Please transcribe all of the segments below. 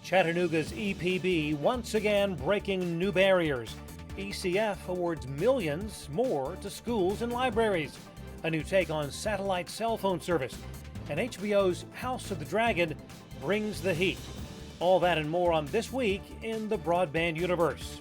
Chattanooga's EPB once again breaking new barriers. ECF awards millions more to schools and libraries. A new take on satellite cell phone service. And HBO's House of the Dragon brings the heat. All that and more on This Week in the Broadband Universe.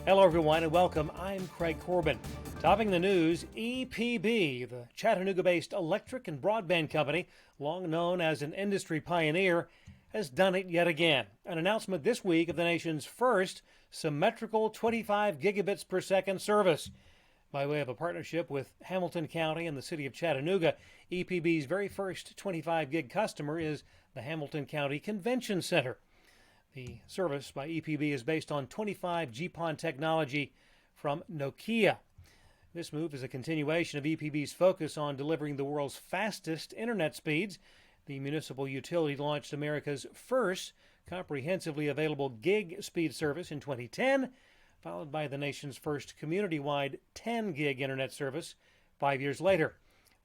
Hello everyone and welcome. I'm Craig Corbin. Topping the news, EPB, the Chattanooga-based electric and broadband company, long known as an industry pioneer, has done it yet again. An announcement this week of the nation's first symmetrical 25 gigabits per second service. By way of a partnership with Hamilton County and the city of Chattanooga, EPB's very first 25 gig customer is the Hamilton County Convention Center. The service by EPB is based on 25 GPON technology from Nokia. This move is a continuation of EPB's focus on delivering the world's fastest internet speeds. The municipal utility launched America's first comprehensively available gig speed service in 2010, followed by the nation's first community-wide 10 gig internet service 5 years later.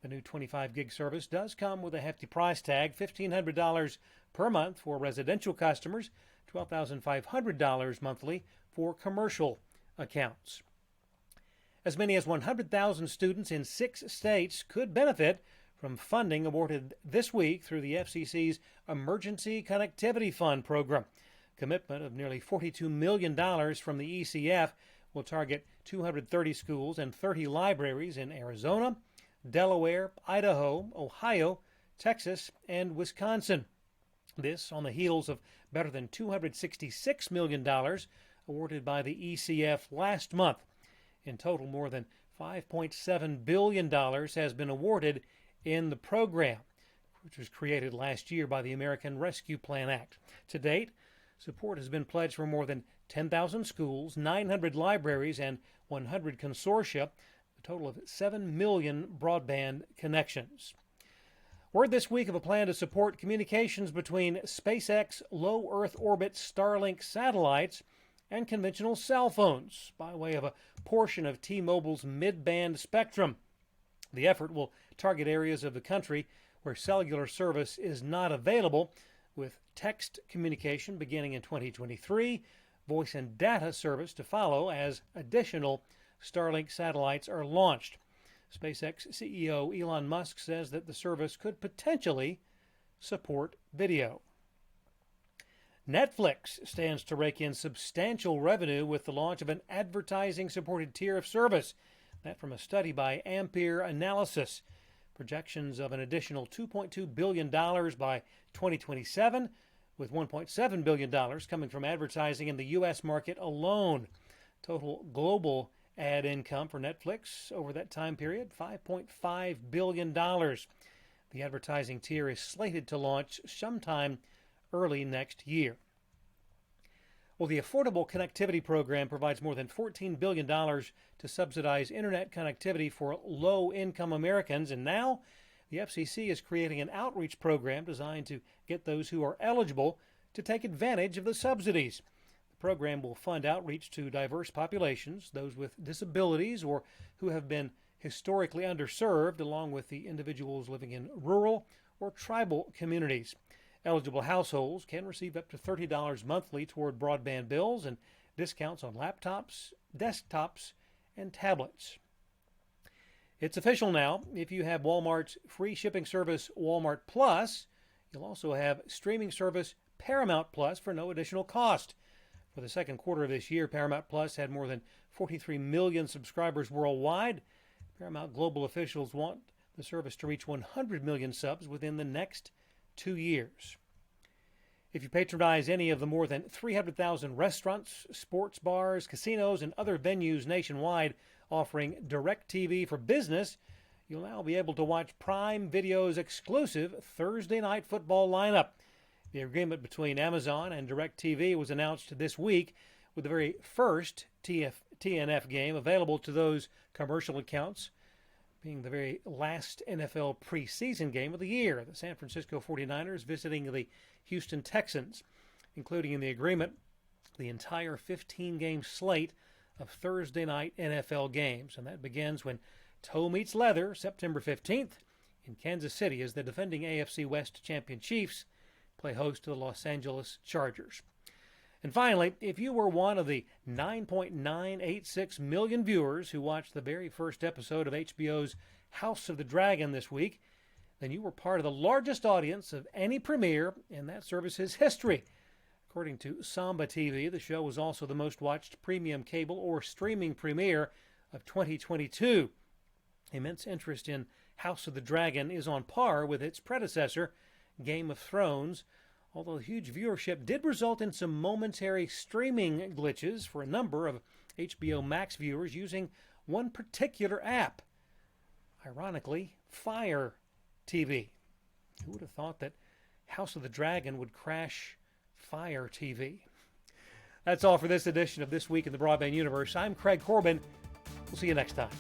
The new 25 gig service does come with a hefty price tag, $1,500 per month for residential customers, $12,500 monthly for commercial accounts. As many as 100,000 students in 6 states could benefit from funding awarded this week through the FCC's Emergency Connectivity Fund program. Commitment of nearly $42 million from the ECF will target 230 schools and 30 libraries in Arizona, Delaware, Idaho, Ohio, Texas, and Wisconsin. This on the heels of better than $266 million awarded by the ECF last month. In total, more than $5.7 billion has been awarded in the program, which was created last year by the American Rescue Plan Act. To date, support has been pledged for more than 10,000 schools, 900 libraries, and 100 consortia, a total of 7 million broadband connections. Word this week of a plan to support communications between SpaceX low Earth orbit Starlink satellites and conventional cell phones by way of a portion of T-Mobile's mid-band spectrum. The effort will target areas of the country where cellular service is not available, with text communication beginning in 2023, voice and data service to follow as additional Starlink satellites are launched. SpaceX CEO Elon Musk says that the service could potentially support video. Netflix stands to rake in substantial revenue with the launch of an advertising-supported tier of service. That from a study by Ampere Analysis. Projections of an additional $2.2 billion by 2027, with $1.7 billion coming from advertising in the U.S. market alone. Total global ad income for Netflix over that time period, $5.5 billion. The advertising tier is slated to launch sometime early next year. Well, the Affordable Connectivity Program provides more than $14 billion to subsidize internet connectivity for low-income Americans, and now the FCC is creating an outreach program designed to get those who are eligible to take advantage of the subsidies. The program will fund outreach to diverse populations, those with disabilities or who have been historically underserved, along with the individuals living in rural or tribal communities. Eligible households can receive up to $30 monthly toward broadband bills and discounts on laptops, desktops, and tablets. It's official now. If you have Walmart's free shipping service Walmart Plus, you'll also have streaming service Paramount Plus for no additional cost. For the second quarter of this year, Paramount Plus had more than 43 million subscribers worldwide. Paramount Global officials want the service to reach 100 million subs within the next 2 years. If you patronize any of the more than 300,000 restaurants, sports bars, casinos, and other venues nationwide offering DirecTV for business, you'll now be able to watch Prime Video's exclusive Thursday night football lineup. The agreement between Amazon and DirecTV was announced this week, with the very first TNF game available to those commercial accounts, being the very last NFL preseason game of the year, the San Francisco 49ers visiting the Houston Texans, including in the agreement the entire 15-game slate of Thursday night NFL games. And that begins when toe meets leather September 15th in Kansas City as the defending AFC West champion Chiefs play host to the Los Angeles Chargers. And finally, if you were one of the 9.986 million viewers who watched the very first episode of HBO's House of the Dragon this week, then you were part of the largest audience of any premiere in that service's history. According to Samba TV, the show was also the most watched premium cable or streaming premiere of 2022. Immense interest in House of the Dragon is on par with its predecessor, Game of Thrones, although huge viewership did result in some momentary streaming glitches for a number of HBO Max viewers using one particular app. Ironically, Fire TV. Who would have thought that House of the Dragon would crash Fire TV? That's all for this edition of This Week in the Broadband Universe. I'm Craig Corbin. We'll see you next time.